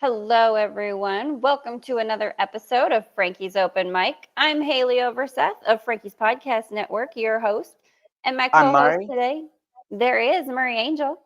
Hello, everyone. Welcome to another episode of Frankie's Open Mic. I'm Haley Overseth of Frankie's Podcast Network, your host, and my I'm co-host Murray. today, there is Murray Angel.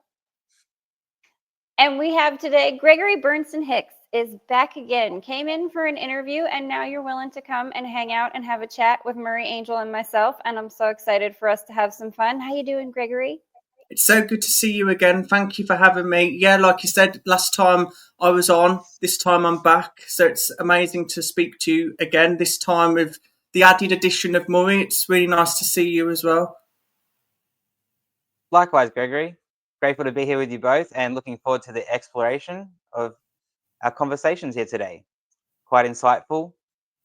And we have today Gregary Burnsen-Hicks is back again. Came in for an interview, and now you're willing to come and hang out and have a chat with Murray Angel and myself. And I'm so excited for us to have some fun. How you doing, Gregory? It's so good to see you again. Thank you for having me. Yeah, like you said, last time I was on, this time I'm back. So it's amazing to speak to you again, this time with the added addition of Murray. It's really nice to see you as well. Likewise, Gregory. Grateful to be here with you both and looking forward to the exploration of our conversations here today. Quite insightful,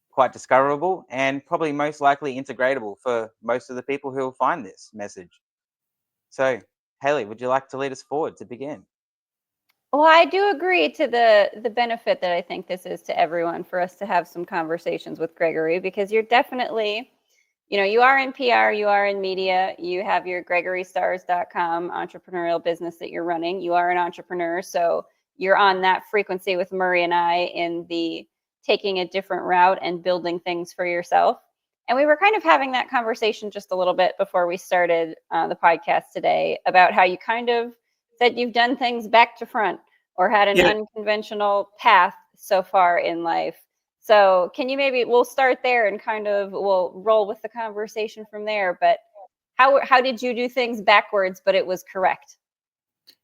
quite discoverable, and probably most likely integratable for most of the people who will find this message. So, Haley, would you like to lead us forward to begin? Well, I do agree to the benefit that I think this is to everyone for us to have some conversations with Gregory, because you're definitely, you are in PR, you are in media, you have your GregoryStars.com entrepreneurial business that you're running. You are an entrepreneur, so you're on that frequency with Murray and I in the taking a different route and building things for yourself. And we were kind of having that conversation just a little bit before we started the podcast today about how you kind of said you've done things back to front or had an unconventional path so far in life. So can you we'll start there and we'll roll with the conversation from there. But how did you do things backwards, but it was correct?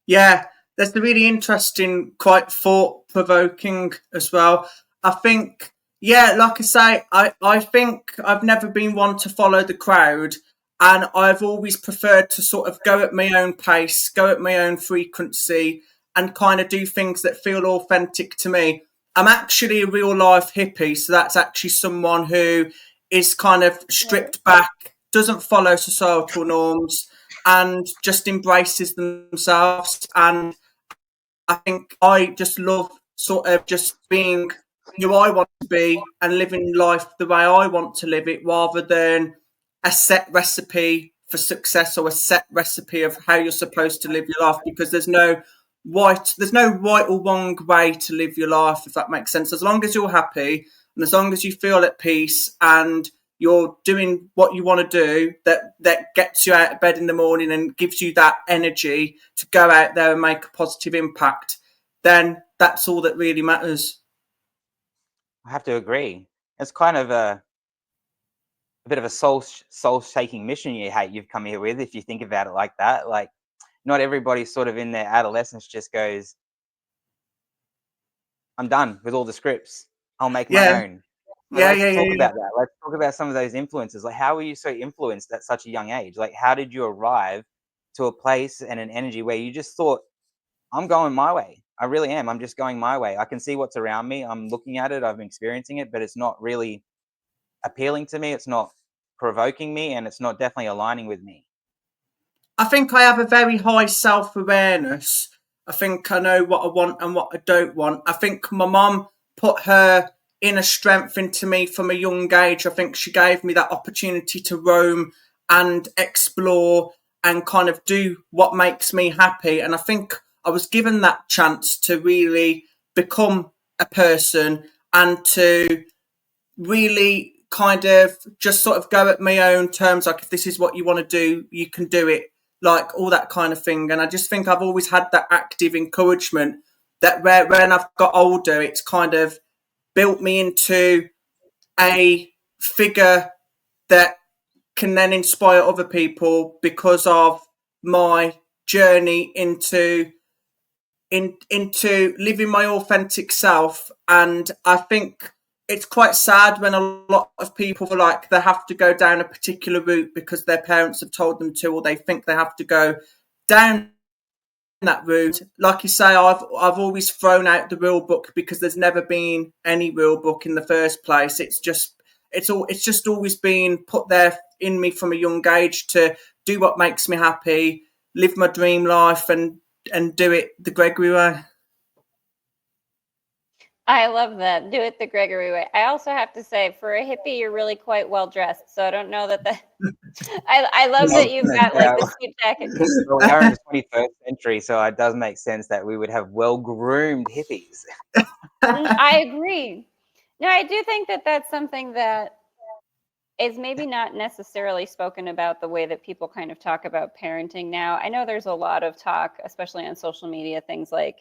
Yeah, that's really interesting, quite thought-provoking as well. I think, like I say, I think I've never been one to follow the crowd. And I've always preferred to sort of go at my own pace, go at my own frequency, and kind of do things that feel authentic to me. I'm actually a real life hippie, so that's actually someone who is kind of stripped back, doesn't follow societal norms, and just embraces themselves. And I think I just love sort of just being who I want to be and living life the way I want to live it, rather than a set recipe for success or a set recipe of how you're supposed to live your life, because there's no right or wrong way to live your life, if that makes sense. As long as you're happy and as long as you feel at peace and you're doing what you want to do, that gets you out of bed in the morning and gives you that energy to go out there and make a positive impact, then that's all that really matters. I have to agree. It's kind of a bit of a soul-shaking mission you've come here with, if you think about it like that. Like, not everybody sort of in their adolescence just goes, I'm done with all the scripts. I'll make my own. But let's talk about that. Let's talk about some of those influences. Like, how were you so influenced at such a young age? Like, how did you arrive to a place and an energy where you just thought, I'm going my way. I really am. I'm just going my way. I can see what's around me. I'm looking at it. I'm experiencing it, but it's not really appealing to me. It's not provoking me, and it's not definitely aligning with me. I think I have a very high self-awareness. I think I know what I want and what I don't want. I think my mum put her inner strength into me from a young age. I think she gave me that opportunity to roam and explore and kind of do what makes me happy. And I think I was given that chance to really become a person and to really kind of just sort of go at my own terms. Like, if this is what you want to do, you can do it, like all that kind of thing. And I just think I've always had that active encouragement that when I've got older, it's kind of built me into a figure that can then inspire other people because of my journey into living my authentic self. And I think it's quite sad when a lot of people feel like they have to go down a particular route because their parents have told them to, or they think they have to go down that route. Like you say, I've always thrown out the rule book because there's never been any rule book in the first place. It's just always been put there in me from a young age to do what makes me happy, live my dream life, and do it the Gregory way. I love that. Do it the Gregory way. I also have to say, for a hippie, you're really quite well dressed. So I don't know that I love that you've got like the suit jacket. Well, we are in the 21st century, so it does make sense that we would have well-groomed hippies. I agree. No, I do think that that's something that is maybe not necessarily spoken about the way that people kind of talk about parenting now. I know there's a lot of talk, especially on social media, things like,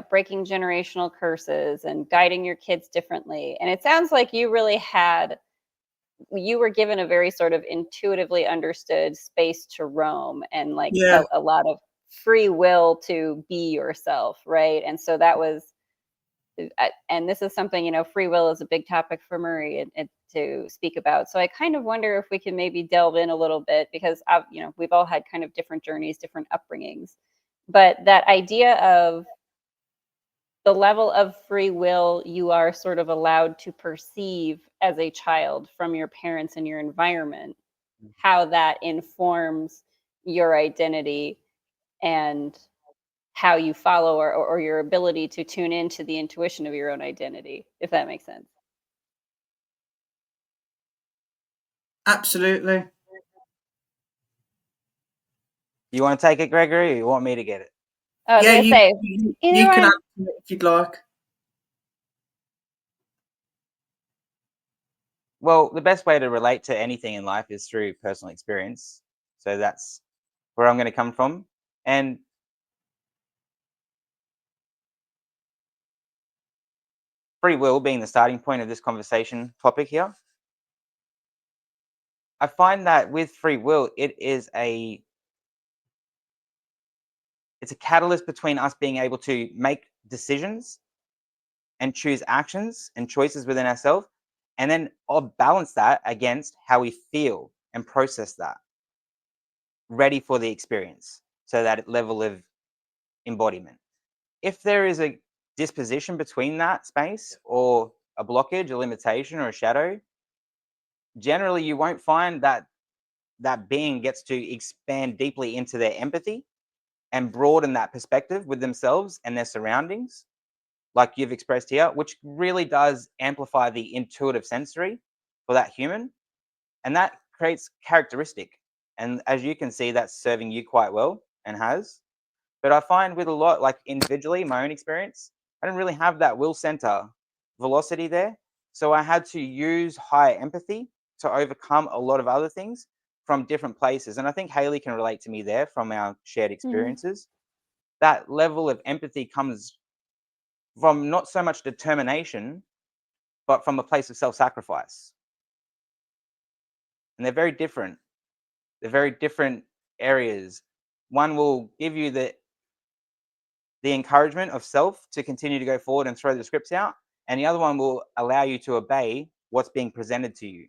breaking generational curses and guiding your kids differently. And it sounds like you were given a very sort of intuitively understood space to roam and like Yeah, a lot of free will to be yourself, right? And so that was and this is something, free will is a big topic for Murray and to speak about. So I kind of wonder if we can maybe delve in a little bit because we've all had kind of different journeys, different upbringings, but that idea of the level of free will you are sort of allowed to perceive as a child from your parents and your environment, how that informs your identity and how you follow or your ability to tune into the intuition of your own identity, if that makes sense. absolutely. You want to take it, Gregory, or you want me to get it? I was Yeah, gonna say either you can way. answer it if you'd like. Well, the best way to relate to anything in life is through personal experience. So that's where I'm going to come from. And free will being the starting point of this conversation topic here, I find that with free will, it's a catalyst between us being able to make decisions and choose actions and choices within ourselves, and then I'll balance that against how we feel and process that, ready for the experience. So that level of embodiment. If there is a disposition between that space or a blockage, a limitation, or a shadow, generally you won't find that that being gets to expand deeply into their empathy and broaden that perspective with themselves and their surroundings, like you've expressed here, which really does amplify the intuitive sensory for that human. And that creates characteristic. And as you can see, that's serving you quite well and has. But I find with a lot, like individually, my own experience, I didn't really have that will center velocity there. So I had to use high empathy to overcome a lot of other things from different places. And I think Haley can relate to me there from our shared experiences. That level of empathy comes from not so much determination, but from a place of self-sacrifice. And they're very different. They're very different areas. One will give you the encouragement of self to continue to go forward and throw the scripts out, and the other one will allow you to obey what's being presented to you.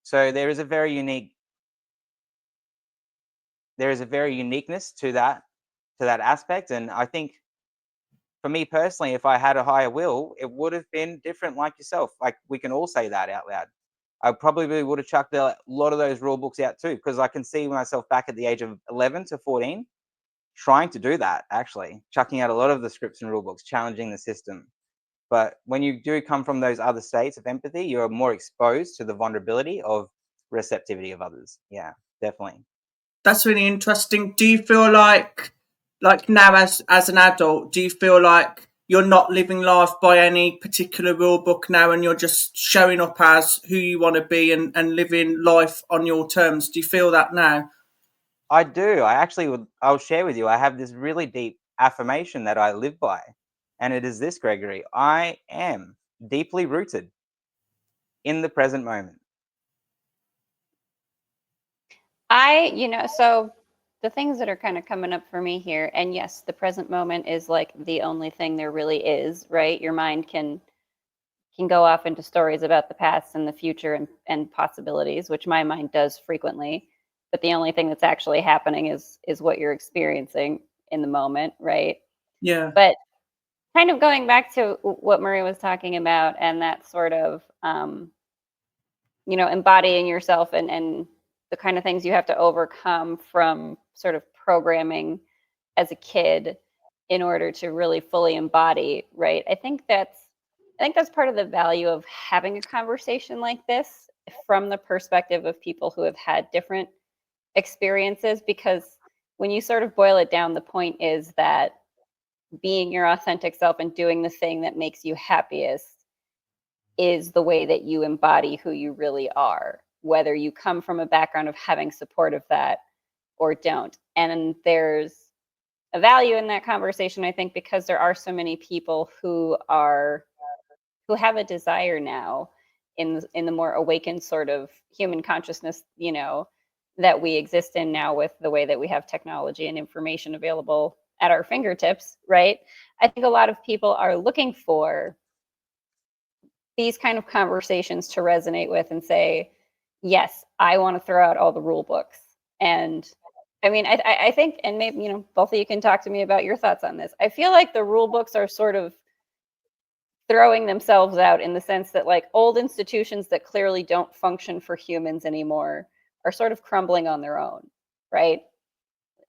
So there is a very uniqueness to that aspect. And I think for me personally, if I had a higher will, it would have been different, like yourself. Like we can all say that out loud. I probably would have chucked a lot of those rule books out too, because I can see myself back at the age of 11 to 14 trying to do that, actually chucking out a lot of the scripts and rule books, challenging the system. But when you do come from those other states of empathy, you're more exposed to the vulnerability of receptivity of others. Yeah, definitely. That's really interesting. Do you feel like now as an adult, do you feel like you're not living life by any particular rule book now and you're just showing up as who you want to be and living life on your terms? Do you feel that now? I do. I'll share with you. I have this really deep affirmation that I live by. And it is this, Gregory: I am deeply rooted in the present moment. So the things that are kind of coming up for me here, and yes, the present moment is like the only thing there really is, right? Your mind can go off into stories about the past and the future and possibilities, which my mind does frequently. But the only thing that's actually happening is what you're experiencing in the moment, right? Yeah. But kind of going back to what Murray was talking about and that sort of embodying yourself and the kind of things you have to overcome from sort of programming as a kid in order to really fully embody, right? I think that's part of the value of having a conversation like this from the perspective of people who have had different experiences, because when you sort of boil it down, the point is that being your authentic self and doing the thing that makes you happiest is the way that you embody who you really are, whether you come from a background of having support of that or don't. And there's a value in that conversation, I think, because there are so many people who have a desire now in the more awakened sort of human consciousness, you know, that we exist in now with the way that we have technology and information available at our fingertips, right? I think a lot of people are looking for these kind of conversations to resonate with and say, yes, I want to throw out all the rule books. And I mean, I think, and maybe, you know, both of you can talk to me about your thoughts on this. I feel like the rule books are sort of throwing themselves out in the sense that, like, old institutions that clearly don't function for humans anymore are sort of crumbling on their own, right?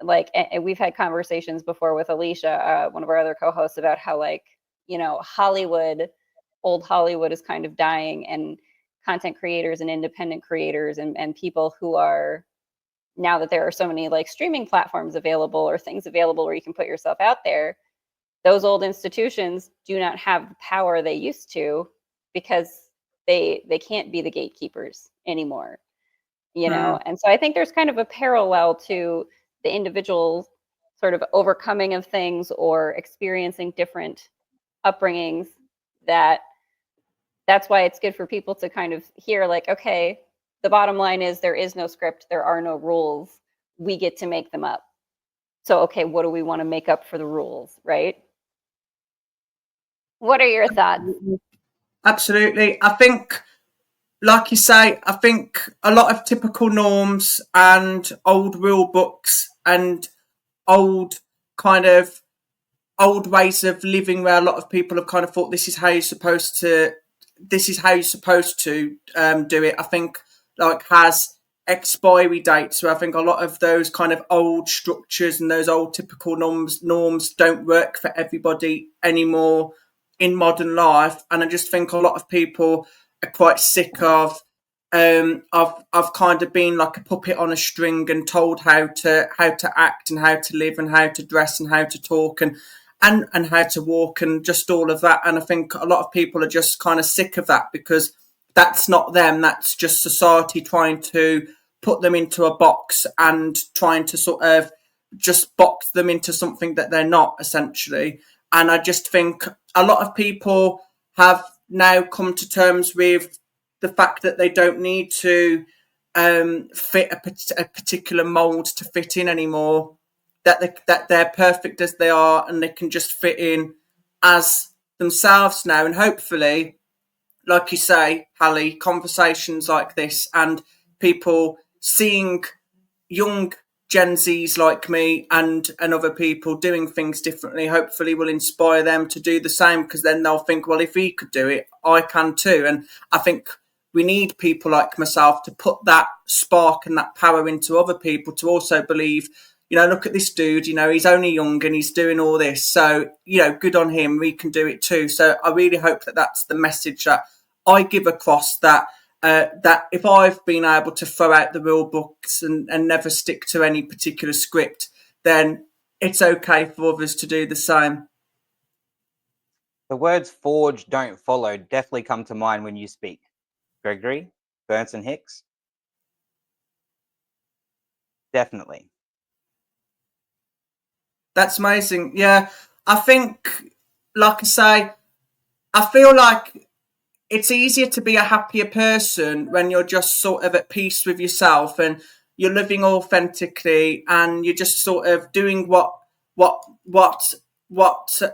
Like, and we've had conversations before with Alicia, one of our other co-hosts, about how, like, you know, old Hollywood is kind of dying, and content creators and independent creators and people who are, now that there are so many like streaming platforms available or things available where you can put yourself out there, those old institutions do not have the power they used to, because they can't be the gatekeepers anymore, you know? And so I think there's kind of a parallel to the individual sort of overcoming of things or experiencing different upbringings, that's why it's good for people to kind of hear, like, okay, the bottom line is there is no script, there are no rules, we get to make them up. So, okay, what do we want to make up for the rules, right? What are your thoughts? Absolutely. I think, like you say, I think a lot of typical norms and old rule books and old ways of living, where a lot of people have kind of thought this is how you're supposed to do it, I think, like, has expiry dates. So I think a lot of those kind of old structures and those old typical norms don't work for everybody anymore in modern life. And I just think a lot of people are quite sick of I've kind of been like a puppet on a string and told how to act and how to live and how to dress and how to talk and how to walk and just all of that. And I think a lot of people are just kind of sick of that, because that's not them. That's just society trying to put them into a box and trying to sort of just box them into something that they're not, essentially. And I just think a lot of people have now come to terms with the fact that they don't need to fit a particular mold to fit in anymore. That they're perfect as they are, and they can just fit in as themselves now. And hopefully, like you say, Hallie, conversations like this and people seeing young Gen Zs like me and other people doing things differently, hopefully will inspire them to do the same, because then they'll think, well, if he could do it, I can too. And I think we need people like myself to put that spark and that power into other people to also believe, you know, look at this dude, you know, he's only young and he's doing all this. So, you know, good on him. We can do it too. So I really hope that that's the message that I give across, that that if I've been able to throw out the rule books and never stick to any particular script, then it's okay for others to do the same. The words forge, don't follow definitely come to mind when you speak. Gregary Burnsen-Hicks? Definitely. That's amazing. Yeah, I think, like I say, I feel like it's easier to be a happier person when you're just sort of at peace with yourself and you're living authentically and you're just sort of doing what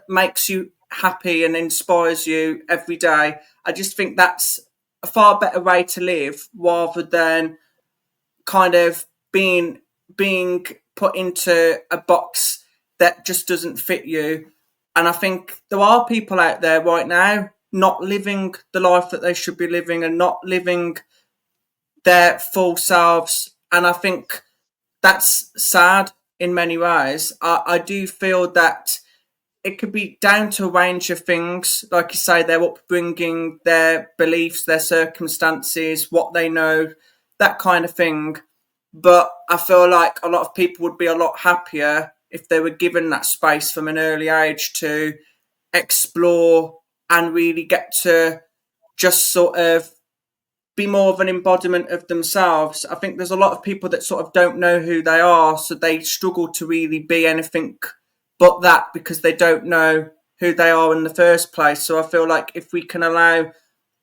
makes you happy and inspires you every day. I just think that's a far better way to live, rather than kind of being put into a box that just doesn't fit you. And I think there are people out there right now not living the life that they should be living and not living their full selves. And I think that's sad in many ways. I do feel that it could be down to a range of things, like you say, their upbringing, their beliefs, their circumstances, what they know, that kind of thing. But I feel like a lot of people would be a lot happier if they were given that space from an early age to explore and really get to just sort of be more of an embodiment of themselves. I think there's a lot of people that sort of don't know who they are, so they struggle to really be anything but that because they don't know who they are in the first place. So I feel like if we can allow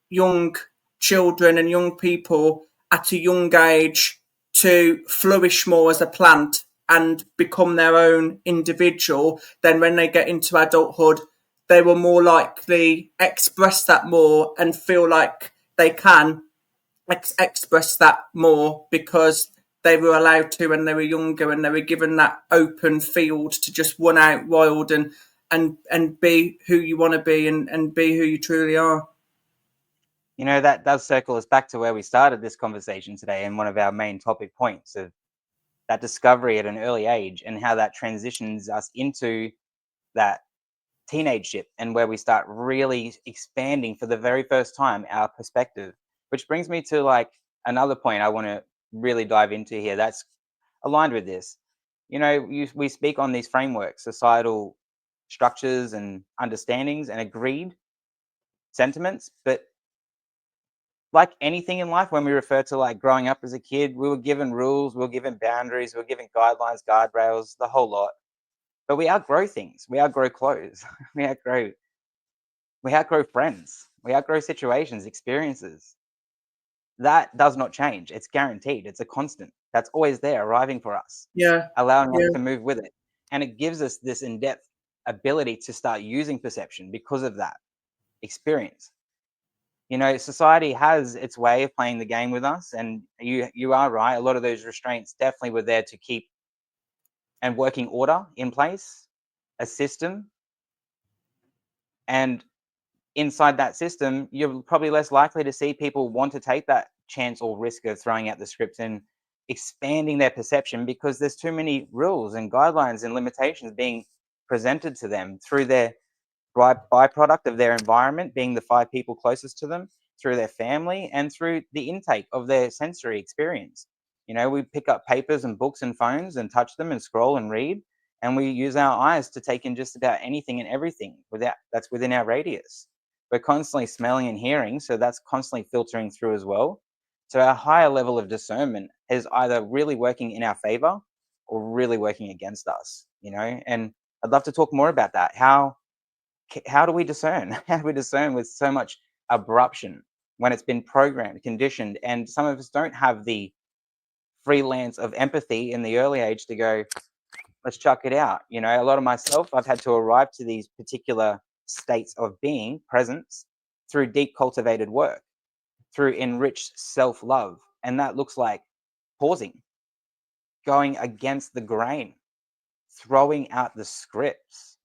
young children and young people at a young age to flourish more as a plant and become their own individual, then when they get into adulthood, they will more likely express that more and feel like they can express that more because they were allowed to when they were younger and they were given that open field to just run out wild and be who you want to be and be who you truly are. You know, that does circle us back to where we started this conversation today, and one of our main topic points of that discovery at an early age and how that transitions us into that teenageship and where we start really expanding for the very first time our perspective. Which brings me to like another point I want to really dive into here that's aligned with this. You know, we speak on these frameworks, societal structures and understandings and agreed sentiments, but like anything in life, when we refer to like growing up as a kid, we were given rules, we were given boundaries, we were given guidelines, guardrails, the whole lot. But we outgrow things. We outgrow clothes. we outgrow friends. We outgrow situations, experiences. That does not change. It's guaranteed. It's a constant. That's always there, arriving for us. Yeah. Allowing us to move with it. And it gives us this in-depth ability to start using perception because of that experience. You know, society has its way of playing the game with us, and you are right. A lot of those restraints definitely were there to keep and working order in place, a system, and inside that system, you're probably less likely to see people want to take that chance or risk of throwing out the script and expanding their perception because there's too many rules and guidelines and limitations being presented to them through their byproduct of their environment, being the 5 people closest to them, through their family, and through the intake of their sensory experience. You know, we pick up papers and books and phones and touch them and scroll and read, and we use our eyes to take in just about anything and everything that's within our radius. We're constantly smelling and hearing, so that's constantly filtering through as well. So our higher level of discernment is either really working in our favor or really working against us, you know. And I'd love to talk more about that. How do we discern? How do we discern with so much abruption when it's been programmed, conditioned, and some of us don't have the freelance of empathy in the early age to go, let's chuck it out. You know, a lot of myself, I've had to arrive to these particular states of being, presence, through deep cultivated work, through enriched self-love. And that looks like pausing, going against the grain, throwing out the scripts,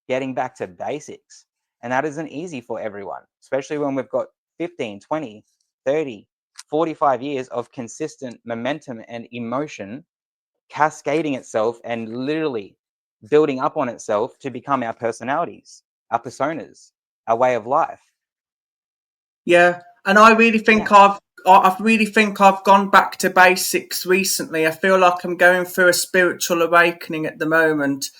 getting back to basics. And that isn't easy for everyone, especially when we've got 15, 20, 30, 45 years of consistent momentum and emotion cascading itself and literally building up on itself to become our personalities, our personas, our way of life. Yeah, and I really think I've gone back to basics recently. I feel like I'm going through a spiritual awakening at the moment.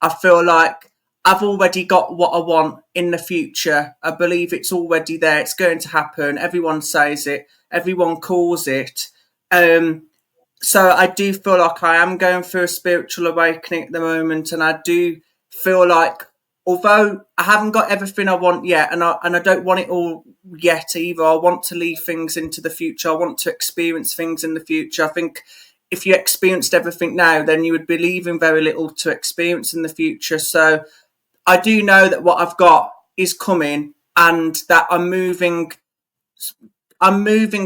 I feel like I've already got what I want in the future. I believe it's already there. It's going to happen. Everyone says it. Everyone calls it. So I do feel like I am going through a spiritual awakening at the moment, and I do feel like, although I haven't got everything I want yet, and I don't want it all yet either. I want to leave things into the future. I want to experience things in the future. I think if you experienced everything now, then you would be leaving very little to experience in the future. So I do know that what I've got is coming, and that I'm moving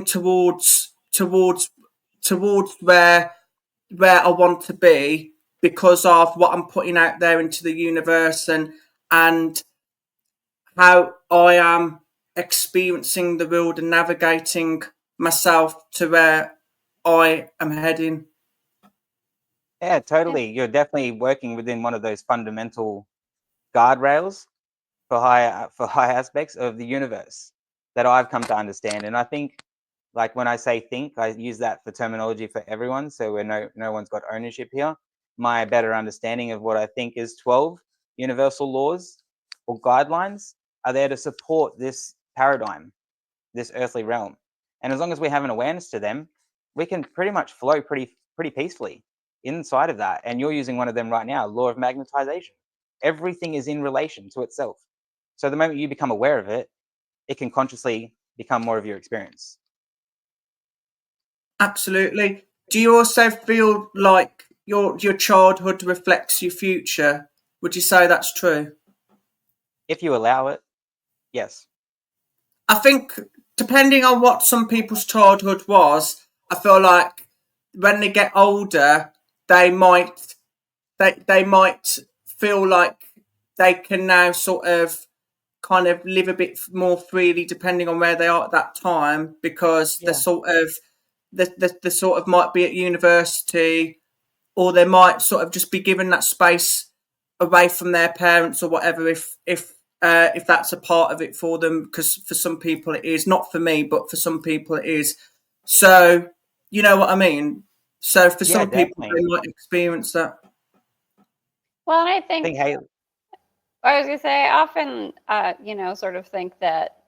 towards where I want to be because of what I'm putting out there into the universe and how I am experiencing the world and navigating myself to where I am heading. Yeah, totally. You're definitely working within one of those fundamental guardrails for high aspects of the universe that I've come to understand. And I think, like when I say think, I use that for terminology for everyone, so we're no one's got ownership here. my better understanding of what I think is 12 universal laws or guidelines are there to support this paradigm, this earthly realm. And as long as we have an awareness to them, we can pretty much flow pretty peacefully inside of that. And you're using one of them right now, law of magnetization. Everything is in relation to itself. So the moment you become aware of it, it can consciously become more of your experience. Absolutely. Do you also feel like your childhood reflects your future? Would you say that's true? If you allow it, yes. I think depending on what some people's childhood was, I feel like when they get older, they might feel like they can now sort of kind of live a bit more freely depending on where they are at that time, because they're sort of the sort of might be at university, or they might sort of just be given that space away from their parents or whatever, if that's a part of it for them, because for some people it is, not for me, but for some people it is. So you know what I mean. So for some people definitely. they might experience that. Well, and I think Hey, I was gonna say, I often, sort of think that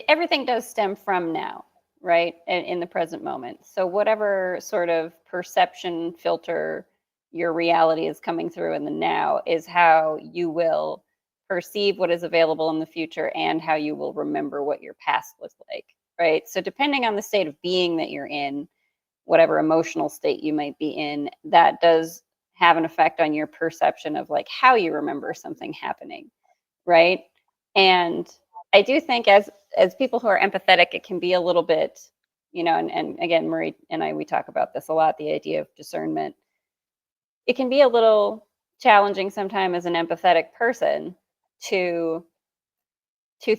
everything does stem from now, right? In the present moment. So whatever sort of perception filter your reality is coming through in the now is how you will perceive what is available in the future and how you will remember what your past was like, right? So depending on the state of being that you're in, whatever emotional state you might be in, that does have an effect on your perception of like how you remember something happening, right? And I do think as people who are empathetic, it can be a little bit, and again, Marie and we talk about this a lot, the idea of discernment. It can be a little challenging sometimes as an empathetic person to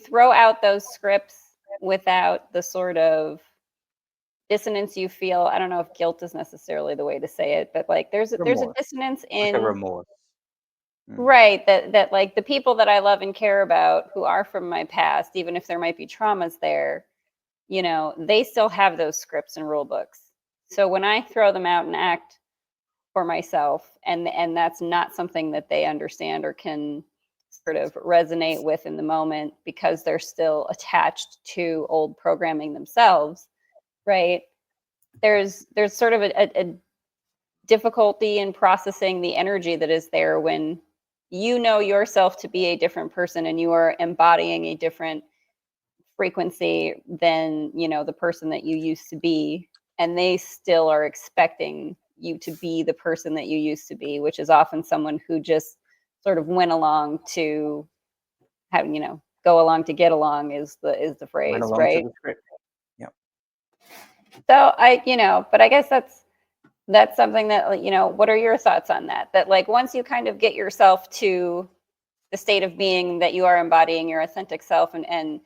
throw out those scripts without the sort of dissonance you feel. I don't know if guilt is necessarily the way to say it, but like there's a remorse, dissonance like a in, remorse. right, that like the people that I love and care about who are from my past, even if there might be traumas there, they still have those scripts and rule books. So when I throw them out and act for myself, and that's not something that they understand or can sort of resonate with in the moment because they're still attached to old programming themselves, right? There's sort of a difficulty in processing the energy that is there when you know yourself to be a different person and you are embodying a different frequency than the person that you used to be, and they still are expecting you to be the person that you used to be, which is often someone who just sort of went along to have go along to get along is the phrase, Went along right? to the script. Yep. So but I guess that's something that what are your thoughts on that like once you kind of get yourself to the state of being that you are embodying your authentic self and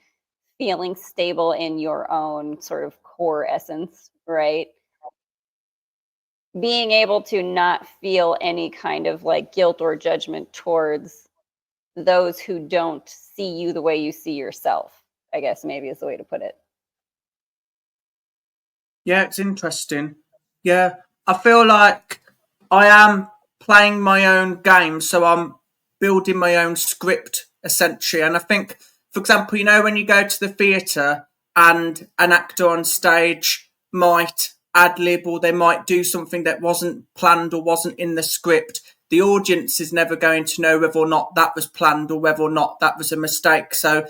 feeling stable in your own sort of core essence, right? Being able to not feel any kind of like guilt or judgment towards those who don't see you the way you see yourself, I guess maybe is the way to put it. Yeah, it's interesting. Yeah, I feel like I am playing my own game, so I'm building my own script essentially. And I think, for example, when you go to the theatre and an actor on stage might ad lib, or they might do something that wasn't planned or wasn't in the script, the audience is never going to know whether or not that was planned or whether or not that was a mistake. So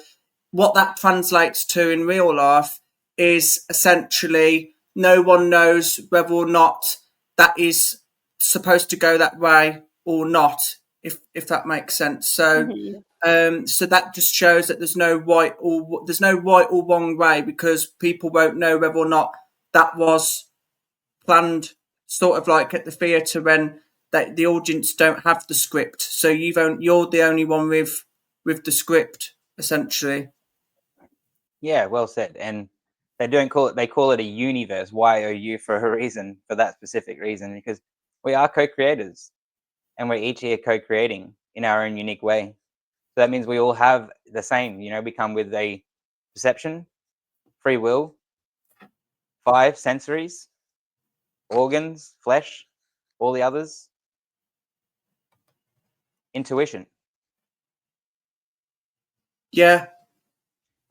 what that translates to in real life is essentially no one knows whether or not that is supposed to go that way or not, if that makes sense. So so that just shows that there's no right or wrong way, because people won't know whether or not that was planned, sort of like at the theatre when the audience don't have the script. So you're the only one with the script essentially. Yeah, well said. And they call it a universe, YOU, for a reason, for that specific reason, because we are co-creators and we're each here co-creating in our own unique way. So that means we all have the same, we come with a perception, free will, 5 sensories, organs, flesh, All the others, intuition. Yeah.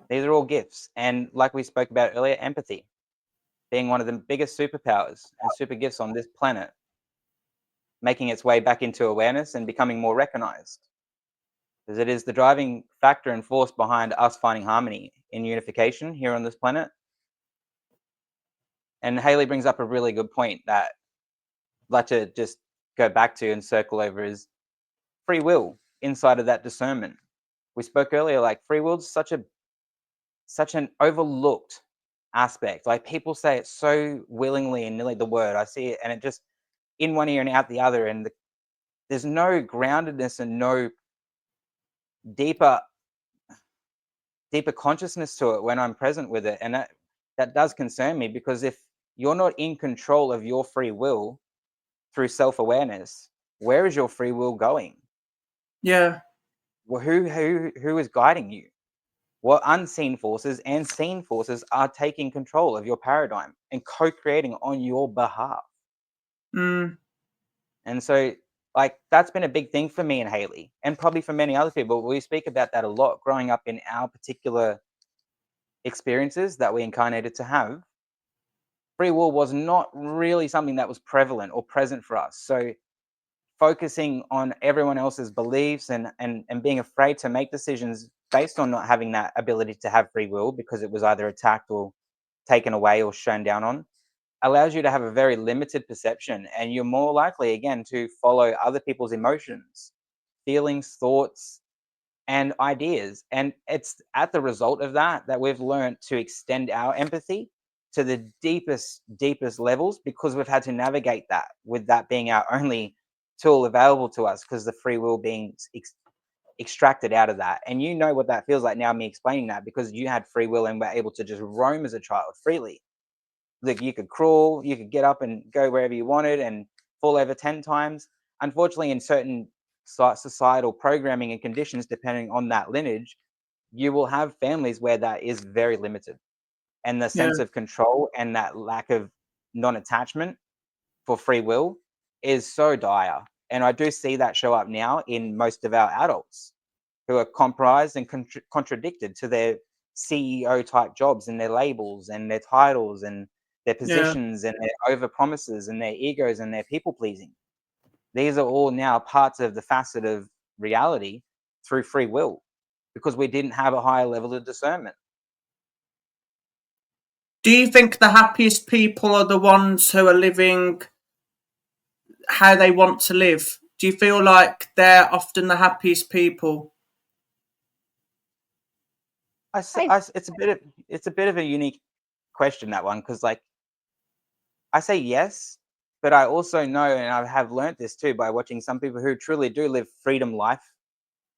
These are all gifts. And like we spoke about earlier, empathy being one of the biggest superpowers and super gifts on this planet, making its way back into awareness and becoming more recognized. Because it is the driving factor and force behind us finding harmony in unification here on this planet. And Haley brings up a really good point that I'd like to just go back to and circle over is free will inside of that discernment. We spoke earlier, like free will is such an overlooked aspect. Like people say it so willingly and nearly the word. I see it and it just in one ear and out the other. And there's no groundedness and no deeper consciousness to it when I'm present with it. And that does concern me, because if you're not in control of your free will through self-awareness, where is your free will going? Yeah. Well, who is guiding you? What unseen forces and seen forces are taking control of your paradigm and co-creating on your behalf? Mm. And so, like, that's been a big thing for me and Haley, and probably for many other people. We speak about that a lot growing up in our particular experiences that we incarnated to have. Free will was not really something that was prevalent or present for us. So focusing on everyone else's beliefs and being afraid to make decisions based on not having that ability to have free will because it was either attacked or taken away or shown down on, allows you to have a very limited perception, and you're more likely again to follow other people's emotions, feelings, thoughts, and ideas. And it's at the result of that we've learned to extend our empathy to the deepest levels, because we've had to navigate that with that being our only tool available to us, because the free will being extracted out of that. And you know what that feels like now, me explaining that, because you had free will and were able to just roam as a child freely. Like you could crawl, you could get up and go wherever you wanted and fall over 10 times. Unfortunately, in certain societal programming and conditions, depending on that lineage, you will have families where that is very limited. And the sense of control and that lack of non-attachment for free will is so dire. And I do see that show up now in most of our adults who are comprised and contradicted to their CEO type jobs and their labels and their titles and their positions and their over promises and their egos and their people pleasing. These are all now parts of the facet of reality through free will, because we didn't have a higher level of discernment. Do you think the happiest people are the ones who are living how they want to live? Do you feel like they're often the happiest people? It's a bit of a unique question, that one, because like I say yes, but I also know, and I have learned this too by watching some people who truly do live freedom life,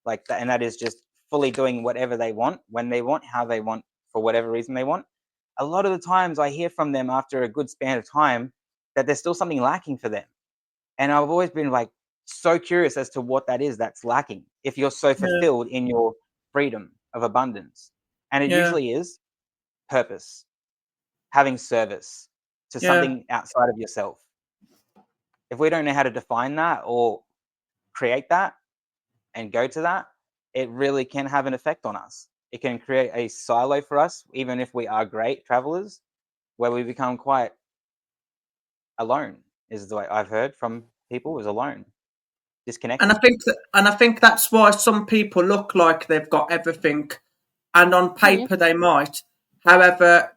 like that, and that is just fully doing whatever they want, when they want, how they want, for whatever reason they want. A lot of the times I hear from them after a good span of time that there's still something lacking for them. And I've always been like so curious as to what that is that's lacking if you're so fulfilled in your freedom of abundance. And it usually is purpose, having service to something outside of yourself. If we don't know how to define that or create that and go to that, it really can have an effect on us. It can create a silo for us, even if we are great travelers, where we become quite alone, is the way I've heard from people, is alone, disconnected. And I think that's why some people look like they've got everything, and on paper they might. However,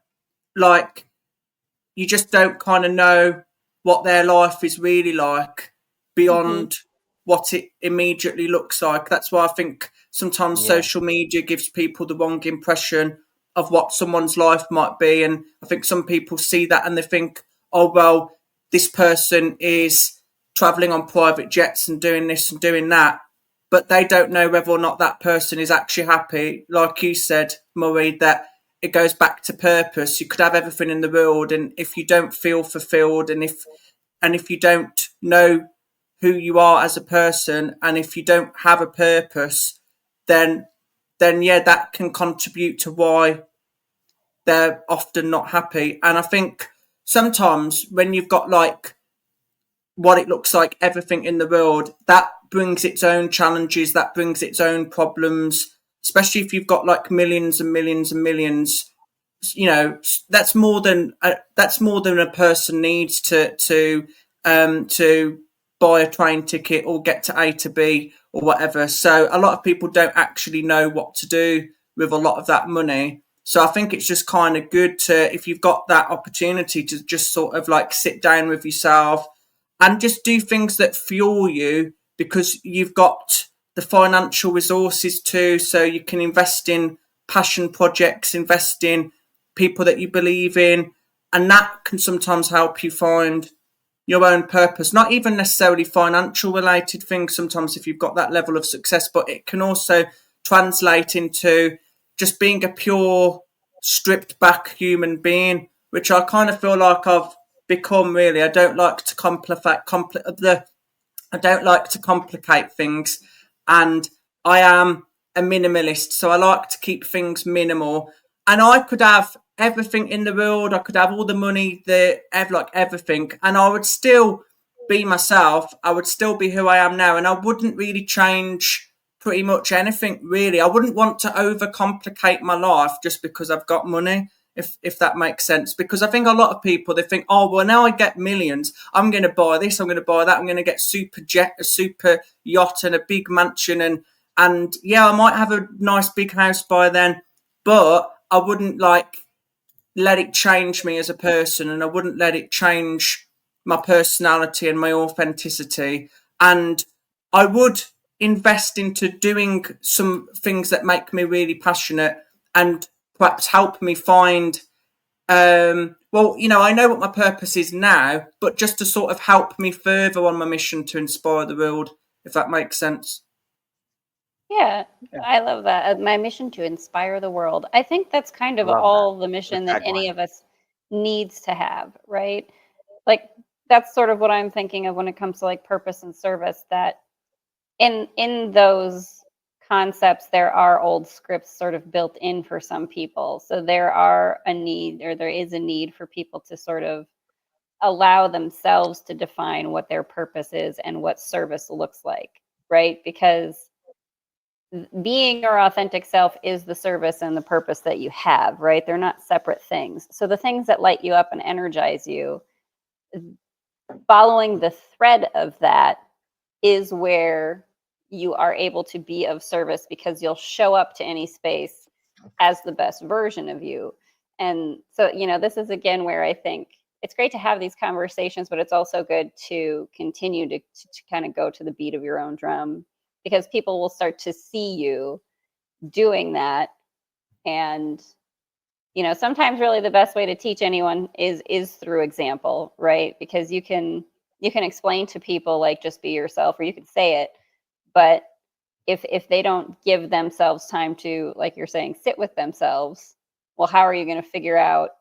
like, you just don't kind of know what their life is really like beyond what it immediately looks like. That's why I think sometimes social media gives people the wrong impression of what someone's life might be. And I think some people see that and they think, oh, well, this person is traveling on private jets and doing this and doing that. But they don't know whether or not that person is actually happy. Like you said, Murray, that it goes back to purpose. You could have everything in the world, and if you don't feel fulfilled, and if you don't know who you are as a person, and if you don't have a purpose, then that can contribute to why they're often not happy. And I think sometimes when you've got like what it looks like, everything in the world, that brings its own challenges, that brings its own problems, especially if you've got like millions and millions and millions. You know, that's more than a person needs to buy a train ticket or get to A to B or whatever. So a lot of people don't actually know what to do with a lot of that money. So I think it's just kind of good to, if you've got that opportunity, to just sort of like sit down with yourself and just do things that fuel you, because you've got the financial resources too. So you can invest in passion projects, invest in people that you believe in, and that can sometimes help you find your own purpose. Not even necessarily financial related things sometimes if you've got that level of success, but it can also translate into just being a pure, stripped back human being, which I kind of feel like I've become, really. I don't like to complicate things, and I am a minimalist, so I like to keep things minimal. And I could have everything in the world, I could have all the money, everything, and I would still be myself. I would still be who I am now, and I wouldn't really change pretty much anything, really. I wouldn't want to overcomplicate my life just because I've got money, if that makes sense. Because I think a lot of people, they think, oh, well, now I get millions, I'm going to buy this, I'm going to buy that, I'm going to get super jet, a super yacht and a big mansion, and yeah, I might have a nice big house by then, but I wouldn't like let it change me as a person, and I wouldn't let it change my personality and my authenticity. And I would invest into doing some things that make me really passionate and perhaps help me find, well, you know, I know what my purpose is now, but just to sort of help me further on my mission to inspire the world, if that makes sense. Yeah, I love that. My mission to inspire the world. I think that's kind I of love all the that. mission Good that any tagline. of us needs to have, right? Like that's sort of what I'm thinking of when it comes to like purpose and service, that in those concepts there are old scripts sort of built in for some people. So there are a need, or there is a need for people to sort of allow themselves to define what their purpose is and what service looks like, right? Because being your authentic self is the service and the purpose that you have, right? They're not separate things. So the things that light you up and energize you, following the thread of that is where you are able to be of service, because you'll show up to any space as the best version of you. And so, you know, this is again where I think it's great to have these conversations, but it's also good to continue to kind of go to the beat of your own drum, because people will start to see you doing that. And you know, sometimes really the best way to teach anyone is through example, right? Because you can explain to people like just be yourself, or you can say it, but if they don't give themselves time to, like you're saying, sit with themselves, well, how are you going to figure out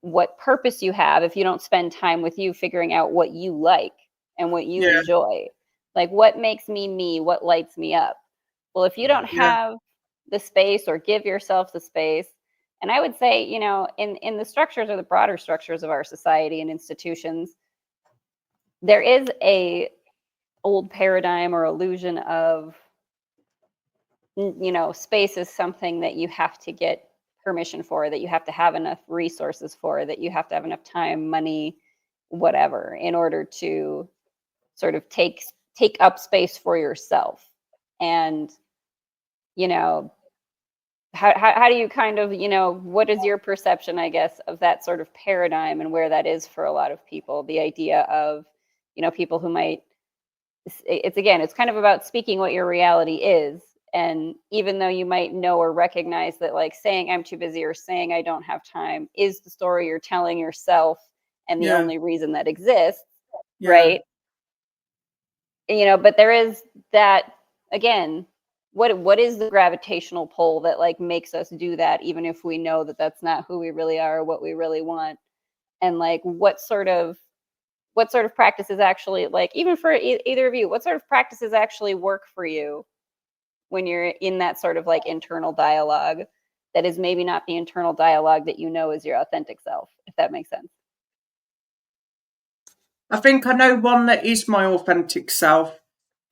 what purpose you have if you don't spend time with you figuring out what you like and what you Yeah, enjoy? Like what makes me me, what lights me up? Well, if you don't yeah, have the space or give yourself the space, and I would say, you know, in the structures or the broader structures of our society and institutions, there is a old paradigm or illusion of, you know, space is something that you have to get permission for, that you have to have enough resources for, that you have to have enough time, money, whatever, in order to sort of take up space for yourself. And you know, how do you kind of, you know, what is your perception, I guess, of that sort of paradigm and where that is for a lot of people? The idea of, you know, people who might, it's again, it's kind of about speaking what your reality is. And even though you might know or recognize that, like saying I'm too busy or saying I don't have time is the story you're telling yourself and the yeah, only reason that exists, yeah, right? You know, but there is that, again, what is the gravitational pull that like makes us do that, even if we know that that's not who we really are or what we really want? And like what sort of practices actually, like even for either of you, what sort of practices actually work for you when you're in that sort of like internal dialogue that is maybe not the internal dialogue that you know is your authentic self, if that makes sense? I think I know one that is my authentic self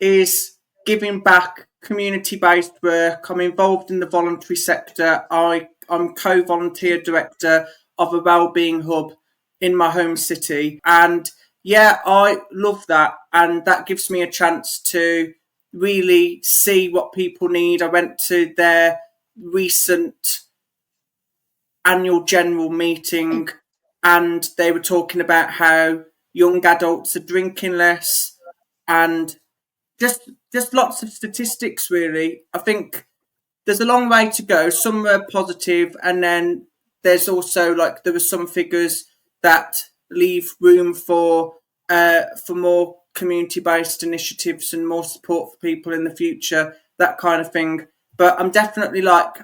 is giving back, community-based work. I'm involved in the voluntary sector. I'm co-volunteer director of a wellbeing hub in my home city. And yeah, I love that. And that gives me a chance to really see what people need. I went to their recent annual general meeting and they were talking about how young adults are drinking less and just lots of statistics really. I think there's a long way to go. Some are positive, and then there's also like there were some figures that leave room for more community based initiatives and more support for people in the future, that kind of thing. But I'm definitely like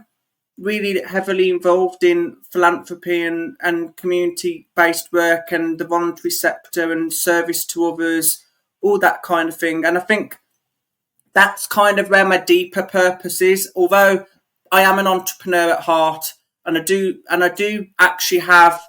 really heavily involved in philanthropy and community based work and the voluntary sector and service to others, all that kind of thing. And I think that's kind of where my deeper purpose is. Although I am an entrepreneur at heart, and I do actually have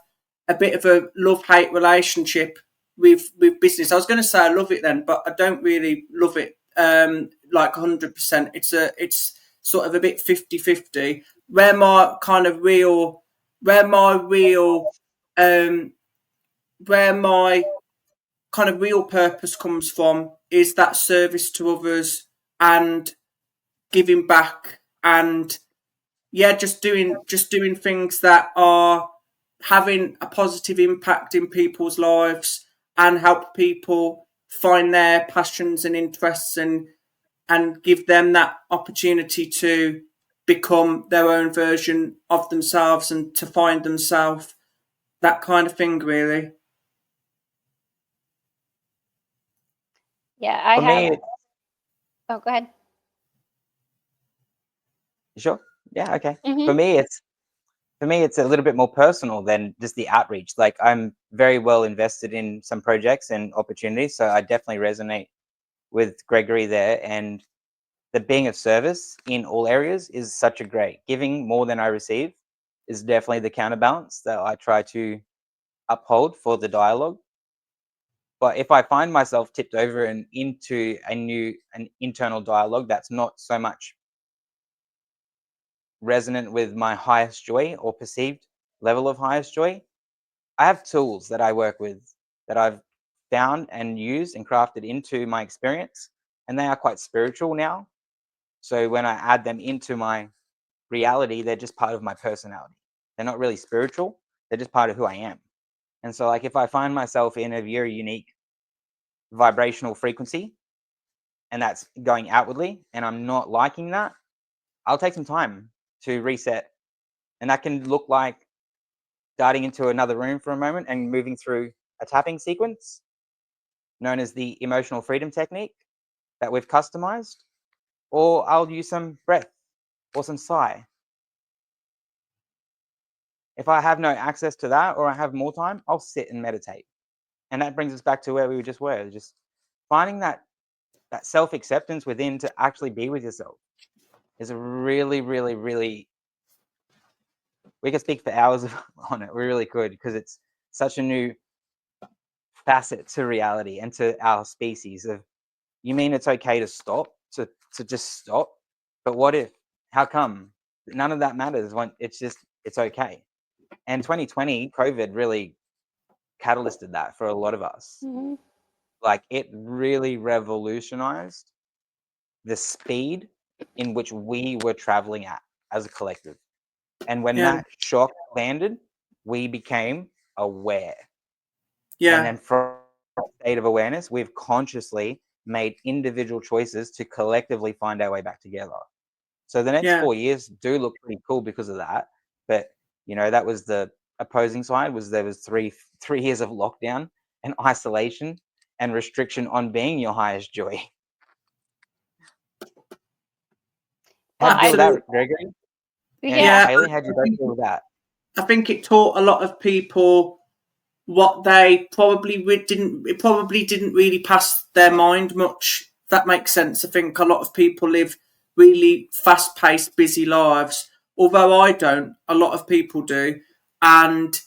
a bit of a love-hate relationship with business. I was going to say I love it then, but I don't really love it like 100%. It's sort of a bit 50-50. Where my kind of real where my real where my kind of real purpose comes from is that service to others and giving back and yeah, just doing things that are having a positive impact in people's lives and help people find their passions and interests and give them that opportunity to become their own version of themselves and to find themselves, that kind of thing really. Yeah, I For have. me, Oh, go ahead. sure. Yeah, okay. Mm-hmm. For me, it's a little bit more personal than just the outreach. Like I'm very well invested in some projects and opportunities, so I definitely resonate with Gregory there. And the being of service in all areas is such a great. Giving more than I receive is definitely the counterbalance that I try to uphold for the dialogue. But if I find myself tipped over and into an internal dialogue that's not so much resonant with my highest joy or perceived level of highest joy, I have tools that I work with that I've found and used and crafted into my experience, and they are quite spiritual now. So when I add them into my reality, they're just part of my personality. They're not really spiritual, they're just part of who I am. And so like if I find myself in a very unique vibrational frequency and that's going outwardly and I'm not liking that, I'll take some time to reset. And that can look like darting into another room for a moment and moving through a tapping sequence known as the emotional freedom technique that we've customized, or I'll use some breath or some sigh. If I have no access to that or I have more time, I'll sit and meditate. And that brings us back to where we just were, just finding that self-acceptance within to actually be with yourself is a really, really, really, we could speak for hours on it. We really could, because it's such a new facet to reality and to our species of, you mean it's okay to stop, to just stop? But what if? How come? None of that matters when it's okay. And 2020, COVID really catalysted that for a lot of us. Mm-hmm. Like it really revolutionized the speed in which we were traveling at as a collective. And when Yeah. that shock landed, we became aware. Yeah. And then from a state of awareness, we've consciously made individual choices to collectively find our way back together. So the next 4 years do look pretty cool because of that. But that was the opposing side. There was three years of lockdown and isolation and restriction on being your highest joy. Well, How'd you deal with that, Gregory? And yeah. Haley, how'd you both deal with that? I think it taught a lot of people what they probably didn't really pass their mind much. If that makes sense. I think a lot of people live really fast-paced, busy lives. Although I don't, a lot of people do, and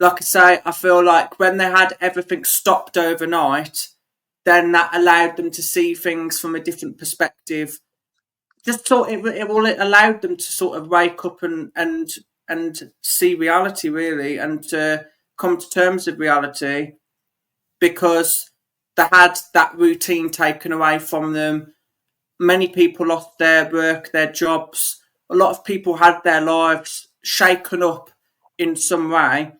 like I say, I feel like when they had everything stopped overnight, then that allowed them to see things from a different perspective. Just thought it allowed them to sort of wake up and see reality, really, and to come to terms with reality, because they had that routine taken away from them. Many people lost their work, their jobs. A lot of people had their lives shaken up in some way.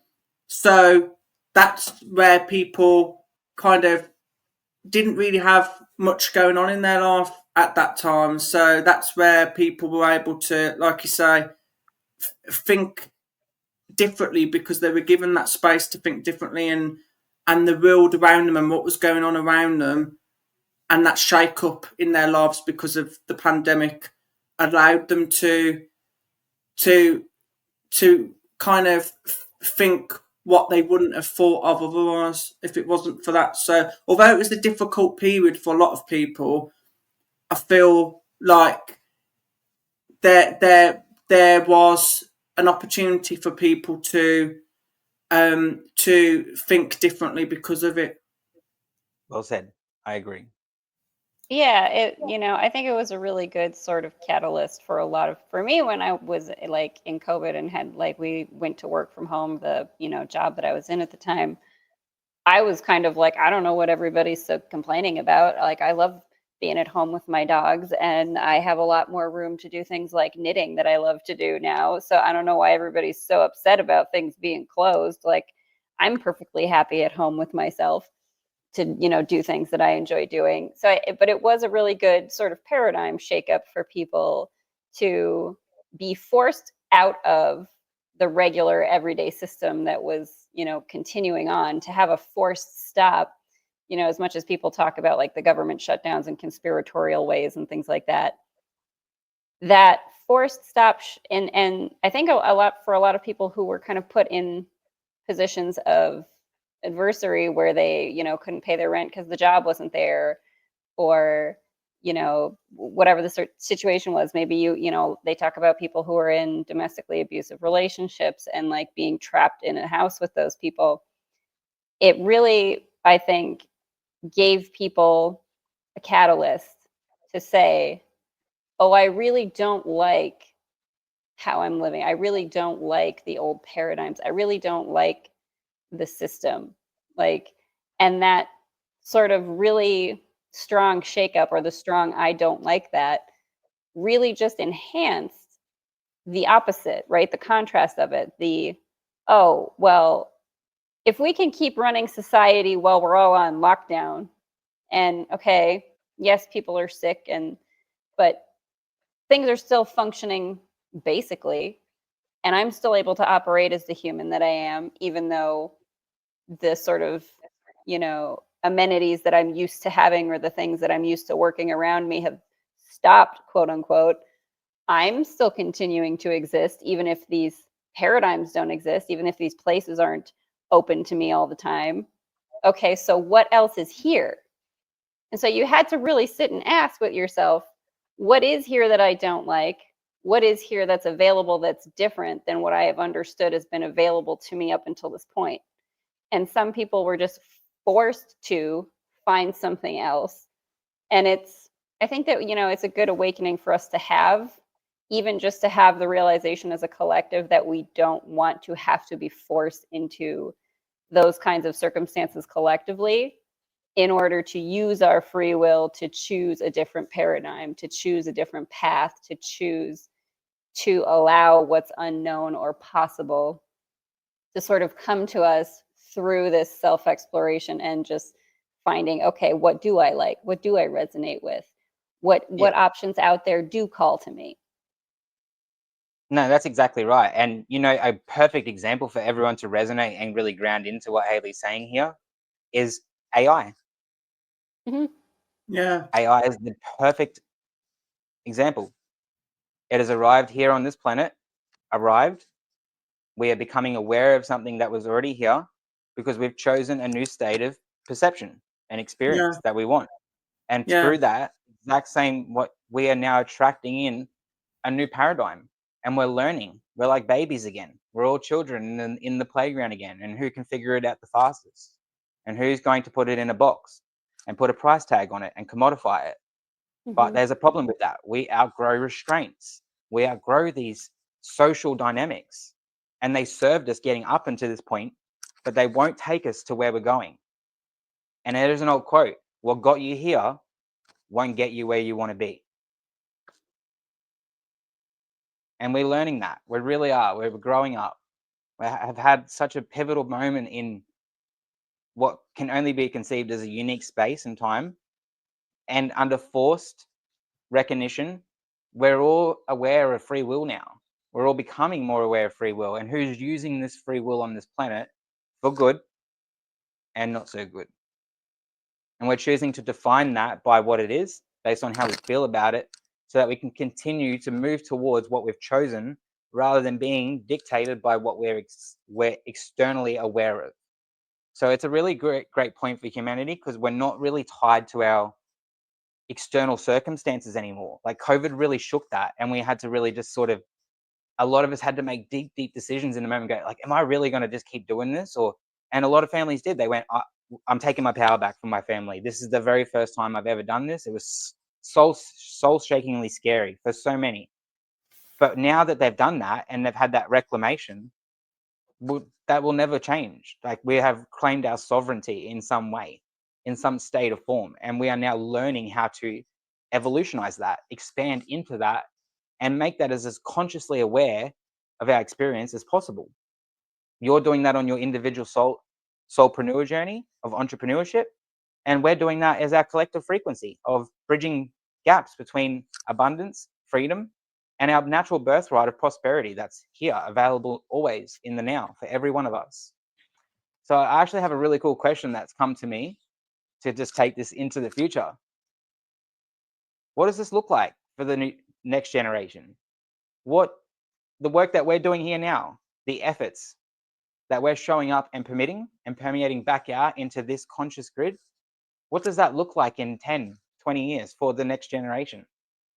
So that's where people kind of didn't really have much going on in their life at that time. So that's where people were able to, like you say, think differently, because they were given that space to think differently, and the world around them and what was going on around them, and that shake up in their lives because of the pandemic allowed them to to kind of think what they wouldn't have thought of otherwise if it wasn't for that. So although it was a difficult period for a lot of people, I feel like there was an opportunity for people to think differently because of it. Well said. I agree. Yeah, I think it was a really good sort of catalyst for for me when I was like in COVID and had like we went to work from home, the, job that I was in at the time. I was kind of like, I don't know what everybody's so complaining about. Like, I love being at home with my dogs, and I have a lot more room to do things like knitting that I love to do now. So I don't know why everybody's so upset about things being closed. Like, I'm perfectly happy at home with myself to, do things that I enjoy doing. But it was a really good sort of paradigm shakeup for people to be forced out of the regular everyday system that was, continuing on, to have a forced stop, as much as people talk about like the government shutdowns and conspiratorial ways and things like that. That forced stop, and I think a lot for a lot of people who were kind of put in positions of adversary where they, couldn't pay their rent because the job wasn't there, or, whatever the situation was. Maybe they talk about people who are in domestically abusive relationships and like being trapped in a house with those people. It really, I think, gave people a catalyst to say, oh, I really don't like how I'm living. I really don't like the old paradigms. I really don't like the system. Like, and that sort of really strong shakeup, or the strong I don't like that, really just enhanced the opposite, right? The contrast of it. Oh, well, if we can keep running society while we're all on lockdown, and okay, yes, people are sick, but things are still functioning basically, and I'm still able to operate as the human that I am, even though the sort of, amenities that I'm used to having, or the things that I'm used to working around me, have stopped, quote unquote. I'm still continuing to exist, even if these paradigms don't exist, even if these places aren't open to me all the time. Okay, so what else is here? And so you had to really sit and ask with yourself, what is here that I don't like? What is here that's available that's different than what I have understood has been available to me up until this point? And some people were just forced to find something else. And I think that, it's a good awakening for us to have, even just to have the realization as a collective that we don't want to have to be forced into those kinds of circumstances collectively, in order to use our free will to choose a different paradigm, to choose a different path, to choose to allow what's unknown or possible to sort of come to us through this self-exploration, and just finding, okay, what do I like? What do I resonate with? What options out there do call to me? No, that's exactly right. And, a perfect example for everyone to resonate and really ground into what Haley's saying here is AI. Mm-hmm. Yeah. AI is the perfect example. It has arrived here on this planet, we are becoming aware of something that was already here, because we've chosen a new state of perception and experience that we want. And through that exact same, what we are now attracting in a new paradigm, and we're learning. We're like babies again. We're all children in the playground again, and who can figure it out the fastest, and who's going to put it in a box and put a price tag on it and commodify it. But there's a problem with that. We outgrow restraints. We outgrow these social dynamics, and they served us getting up until this point, but they won't take us to where we're going. And there's an old quote: what got you here won't get you where you want to be. And we're learning that. We really are. We're growing up. We have had such a pivotal moment in what can only be conceived as a unique space and time. And under forced recognition, we're all aware of free will now. We're all becoming more aware of free will and who's using this free will on this planet for good and not so good. And we're choosing to define that by what it is, based on how we feel about it, so that we can continue to move towards what we've chosen rather than being dictated by what we're externally aware of. So it's a really great point for humanity, because we're not really tied to our external circumstances anymore. Like COVID really shook that, and we had to really just sort of, a lot of us had to make deep decisions in the moment, go like, am I really going to just keep doing this? And a lot of families did. They went, I'm taking my power back from my family. This is the very first time I've ever done this. It was soul shakingly scary for so many. But now that they've done that and they've had that reclamation, that will never change. Like, we have claimed our sovereignty in some way, in some state of form. And we are now learning how to evolutionize that, expand into that, and make that as consciously aware of our experience as possible. You're doing that on your individual soulpreneur journey of entrepreneurship. And we're doing that as our collective frequency of bridging gaps between abundance, freedom, and our natural birthright of prosperity that's here, available always in the now for every one of us. So I actually have a really cool question that's come to me to just take this into the future. What does this look like for the next generation? What the work that we're doing here now, the efforts that we're showing up and permitting and permeating back out into this conscious grid, what does that look like in 10, 20 years for the next generation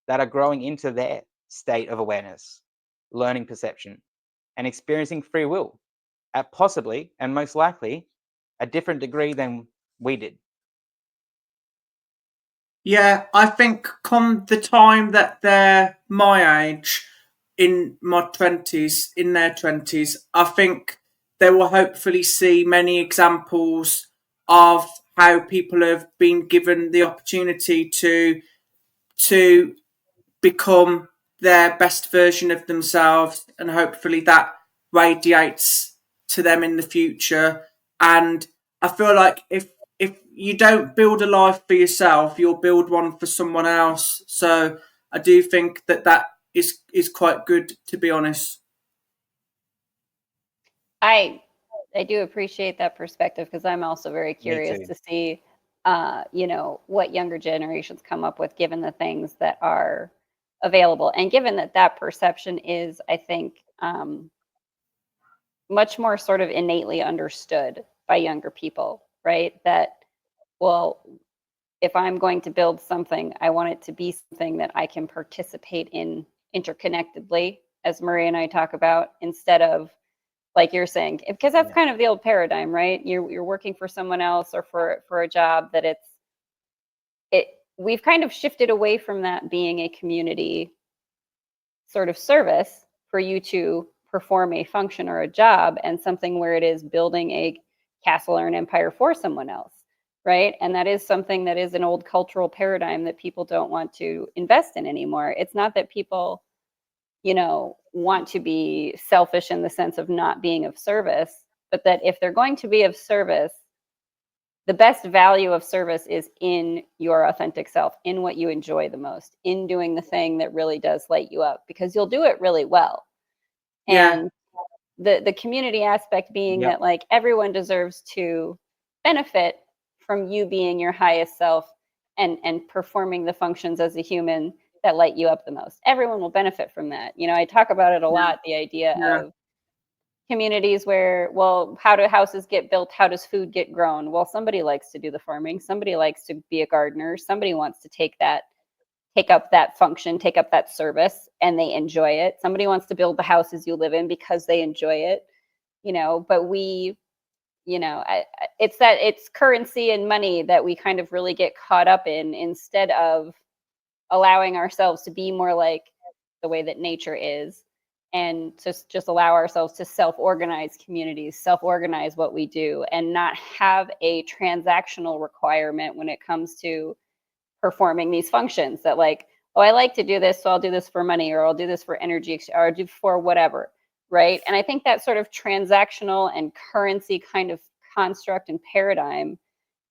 that are growing into their state of awareness, learning perception, and experiencing free will at possibly and most likely a different degree than we did? Yeah, I think come the time that they're my age, in my 20s, in their 20s, I think they will hopefully see many examples of how people have been given the opportunity to become their best version of themselves, and hopefully that radiates to them in the future. And I feel like if you don't build a life for yourself, you'll build one for someone else. So I do think that is quite good, to be honest. I do appreciate that perspective, because I'm also very curious to see what younger generations come up with, given the things that are available, and given that perception is, I think, much more sort of innately understood by younger people, right? That, well, if I'm going to build something, I want it to be something that I can participate in interconnectedly, as Marie and I talk about, instead of, like you're saying, because that's kind of the old paradigm, right? You're working for someone else, or for a job that we've kind of shifted away from that being a community sort of service for you to perform a function or a job, and something where it is building a castle or an empire for someone else, right? And that is something that is an old cultural paradigm that people don't want to invest in anymore. It's not that people want to be selfish in the sense of not being of service, but that if they're going to be of service, the best value of service is in your authentic self, in what you enjoy the most, in doing the thing that really does light you up, because you'll do it really well. And the community aspect being that, like, everyone deserves to benefit from you being your highest self and performing the functions as a human that light you up the most. Everyone will benefit from that. I talk about it a lot, the idea of communities where, well, how do houses get built? How does food get grown? Well, somebody likes to do the farming. Somebody likes to be a gardener. Somebody wants to take take up that function, take up that service, and they enjoy it. Somebody wants to build the houses you live in because they enjoy it, but we, it's currency and money that we kind of really get caught up in, instead of allowing ourselves to be more like the way that nature is, and to just allow ourselves to self-organize communities, self-organize what we do, and not have a transactional requirement when it comes to performing these functions, that like, oh, I like to do this, so I'll do this for money, or I'll do this for energy, or I'll do for whatever, right? And I think that sort of transactional and currency kind of construct and paradigm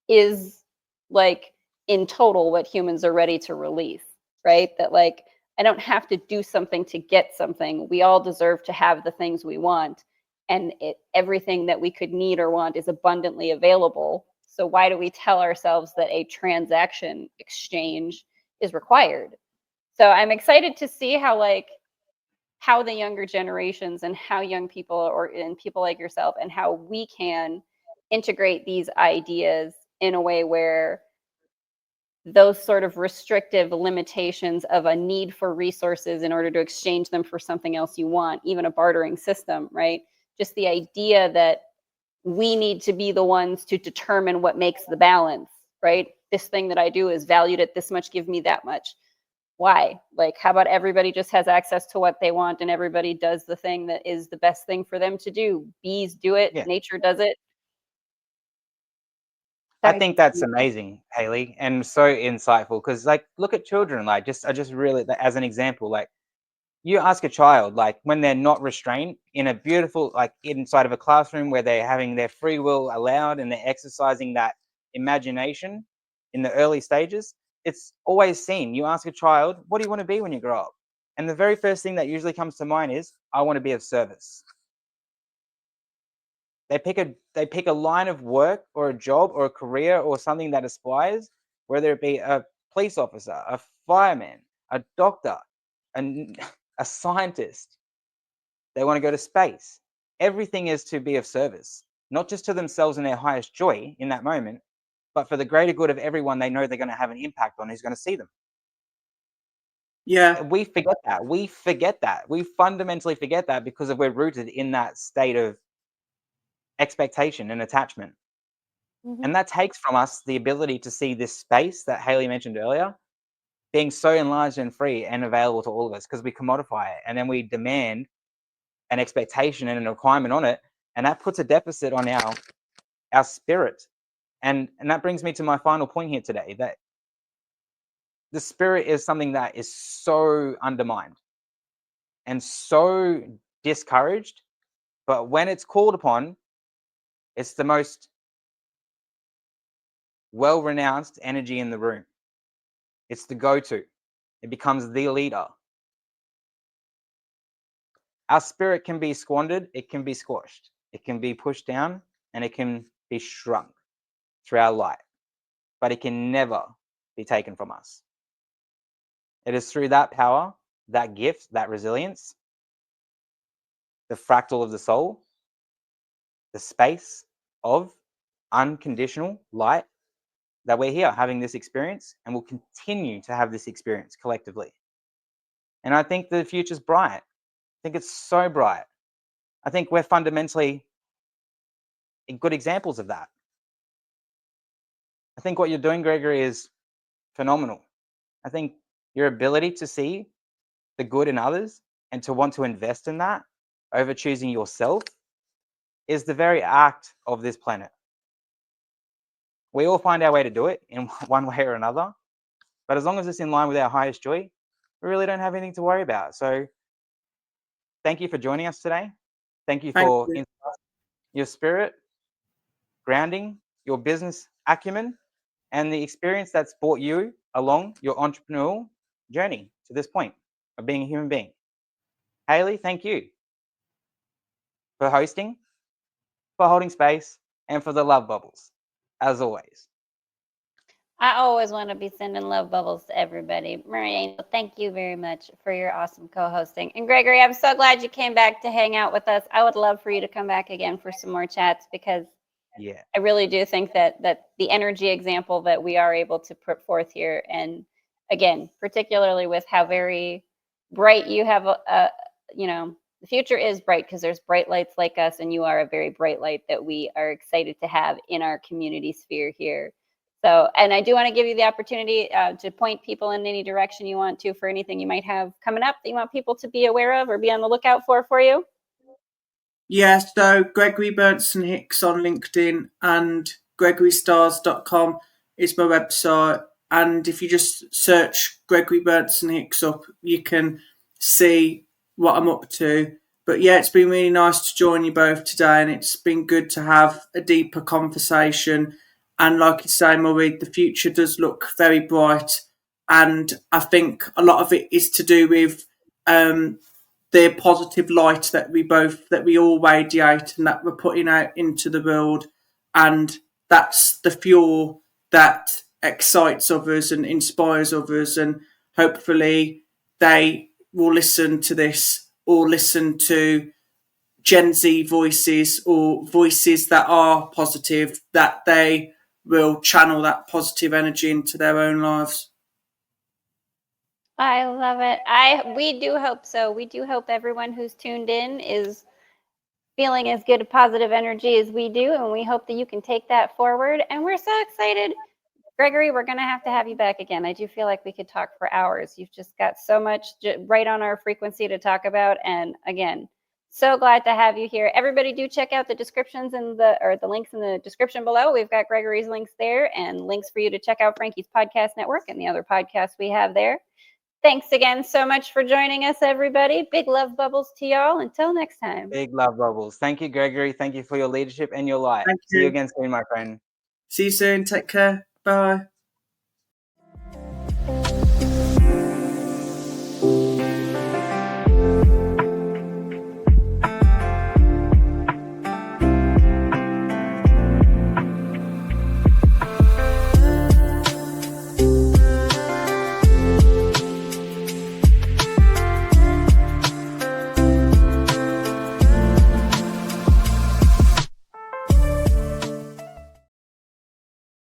is like in total what humans are ready to release, right? That like, I don't have to do something to get something. We all deserve to have the things we want, and everything that we could need or want is abundantly available. So why do we tell ourselves that a transaction exchange is required? So I'm excited to see how the younger generations and how young people and people like yourself, and how we can integrate these ideas in a way where those sort of restrictive limitations of a need for resources in order to exchange them for something else you want, even a bartering system, right? Just the idea that we need to be the ones to determine what makes the balance, right? This thing that I do is valued at this much, give me that much. Why? Like, how about everybody just has access to what they want, and everybody does the thing that is the best thing for them to do? Bees do it, nature does it. I think that's amazing, Haley, and so insightful, because like, look at children, like I just really, as an example, like you ask a child, like when they're not restrained in a beautiful, like inside of a classroom where they're having their free will allowed and they're exercising that imagination in the early stages, it's always seen. You ask a child, what do you want to be when you grow up? And the very first thing that usually comes to mind is, I want to be of service. They pick a line of work or a job or a career or something that aspires, whether it be a police officer, a fireman, a doctor, a scientist. They want to go to space. Everything is to be of service, not just to themselves and their highest joy in that moment, but for the greater good of everyone they know they're going to have an impact on, who's going to see them. Yeah. We forget that. We forget that. We fundamentally forget that because we're rooted in that state of expectation and attachment. Mm-hmm. And that takes from us the ability to see this space that Haley mentioned earlier being so enlarged and free and available to all of us, because we commodify it, and then we demand an expectation and a requirement on it, and that puts a deficit on our spirit. And that brings me to my final point here today, that the spirit is something that is so undermined and so discouraged, but when it's called upon, it's the most well-renounced energy in the room. It's the go-to. It becomes the leader. Our spirit can be squandered, it can be squashed, it can be pushed down, and it can be shrunk through our light, but it can never be taken from us. It is through that power, that gift, that resilience, the fractal of the soul, the space of unconditional light, that we're here having this experience, and will continue to have this experience collectively. And I think the future's bright. I think it's so bright. I think we're fundamentally good examples of that. I think what you're doing, Gregory, is phenomenal. I think your ability to see the good in others and to want to invest in that over choosing yourself is the very act of this planet. We all find our way to do it in one way or another, but as long as it's in line with our highest joy, we really don't have anything to worry about. So thank you for joining us today. Thank you for your spirit, grounding, your business acumen, and the experience that's brought you along your entrepreneurial journey to this point of being a human being. Haley, thank you for hosting, for holding space, and for the love bubbles, as always. I always want to be sending love bubbles to everybody. Marie Angel, thank you very much for your awesome co-hosting. And Gregory, I'm so glad you came back to hang out with us. I would love for you to come back again for some more chats, because I really do think that the energy example that we are able to put forth here, and again, particularly with how very bright you have the future is bright because there's bright lights like us, and you are a very bright light that we are excited to have in our community sphere here. So, and I do want to give you the opportunity to point people in any direction you want to for anything you might have coming up that you want people to be aware of or be on the lookout for you. Yeah, so Gregary Burnsen-Hicks on LinkedIn and GregaryStars.com is my website. And if you just search Gregary Burnsen-Hicks up, you can see what I'm up to. But yeah, it's been really nice to join you both today, and it's been good to have a deeper conversation. And like you say, Murray, the future does look very bright. And I think a lot of it is to do with the positive light that we all radiate and that we're putting out into the world. And that's the fuel that excites others and inspires others. And hopefully they will listen to this or listen to Gen Z voices or voices that are positive, that they will channel that positive energy into their own lives. I love it. We do hope so. We do hope everyone who's tuned in is feeling as good a positive energy as we do, and we hope that you can take that forward. And we're so excited. Gregary, we're going to have you back again. I do feel like we could talk for hours. You've just got so much right on our frequency to talk about. And again, so glad to have you here. Everybody do check out the descriptions the links in the description below. We've got Gregary's links there and links for you to check out Franki's podcast network and the other podcasts we have there. Thanks again so much for joining us, everybody. Big love bubbles to y'all. Until next time. Big love bubbles. Thank you, Gregary. Thank you for your leadership and your light. Thank See you you again soon, my friend. See you soon. Take care. Bye.